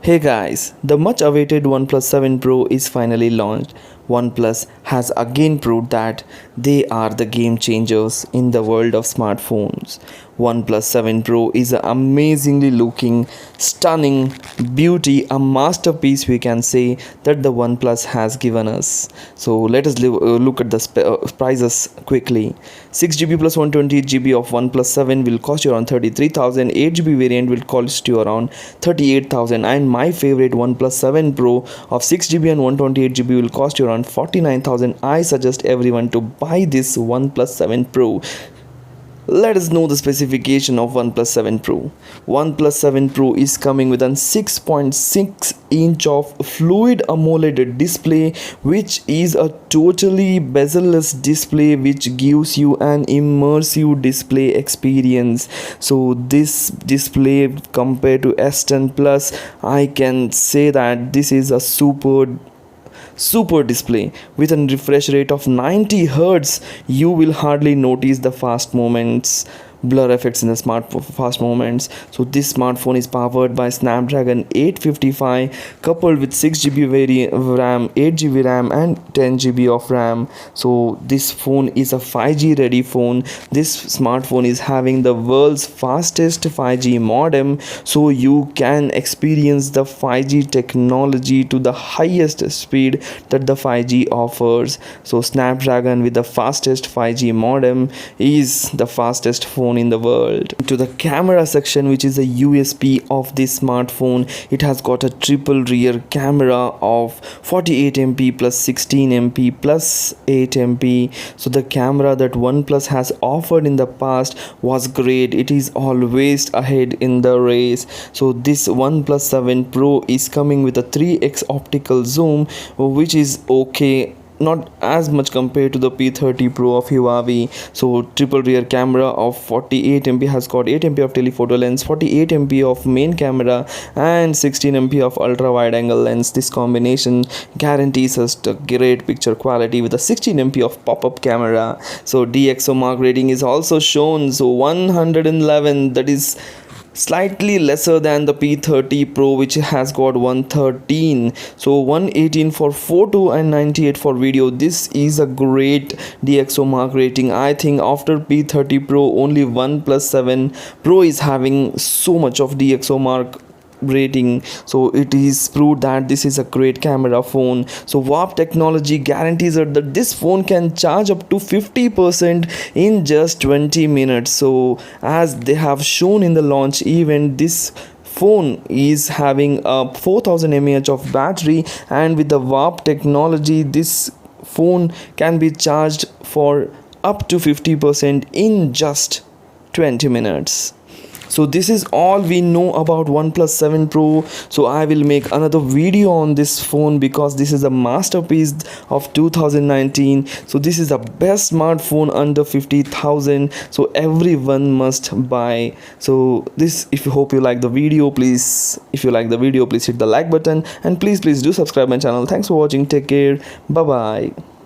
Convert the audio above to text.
Hey guys, the much awaited OnePlus 7 Pro is finally launched. OnePlus has again proved that they are the game changers in the world of smartphones. OnePlus 7 Pro is an amazingly looking, stunning beauty, a masterpiece we can say that the OnePlus has given us. So let us look at the prices quickly. 6GB plus 128GB of OnePlus 7 will cost you around 33,000. 8GB variant will cost you around 38,000. And my favorite OnePlus 7 Pro of 6GB and 128GB will cost you around 49,000. I suggest everyone to buy this OnePlus 7 Pro. Let us know the specification of OnePlus 7 Pro. OnePlus 7 Pro is coming with a 6.6 inch of fluid AMOLED display, which is a totally bezel-less display which gives you an immersive display experience. So this display compared to S10 Plus, I can say that this is a super display. With a refresh rate of 90 Hz, you will hardly notice the fast moments, blur effects in the fast moments. So this smartphone is powered by Snapdragon 855 coupled with 6GB RAM, 8GB RAM and 10GB of RAM. So this phone is a 5G ready phone. This smartphone is having the world's fastest 5G modem, so you can experience the 5G technology to the highest speed that the 5G offers. So Snapdragon with the fastest 5G modem is the fastest phone in the world. To the camera section, which is a USP of this smartphone, it has got a triple rear camera of 48MP plus 16MP plus 8MP. So the camera that OnePlus has offered in the past was great. It is always ahead in the race. So this OnePlus 7 Pro is coming with a 3x optical zoom, which is okay, not as much compared to the P30 Pro of Huawei. So triple rear camera of 48MP has got 8MP of telephoto lens, 48MP of main camera and 16MP of ultra wide angle lens. This combination guarantees us a great picture quality with a 16MP of pop-up camera. So DxO mark rating is also shown, so 111, that is slightly lesser than the P30 Pro, which has got 113. So 118 for photo and 98 for video. This is a great DxO mark rating. I think after P30 Pro, only OnePlus 7 Pro is having so much of DxO mark rating. So it is proved that this is a great camera phone. So warp technology guarantees that this phone can charge up to 50% in just 20 minutes. So as they have shown in the launch event, this phone is having a 4000 mAh of battery, and with the warp technology, this phone can be charged for up to 50% in just 20 minutes. So this is all we know about OnePlus 7 Pro. So I will make another video on this phone because this is a masterpiece of 2019. So this is the best smartphone under 50,000. So everyone must buy. So this, if you hope you like the video, please, if you like the video, please hit the like button, and please do subscribe my channel. Thanks for watching. Take care. Bye bye.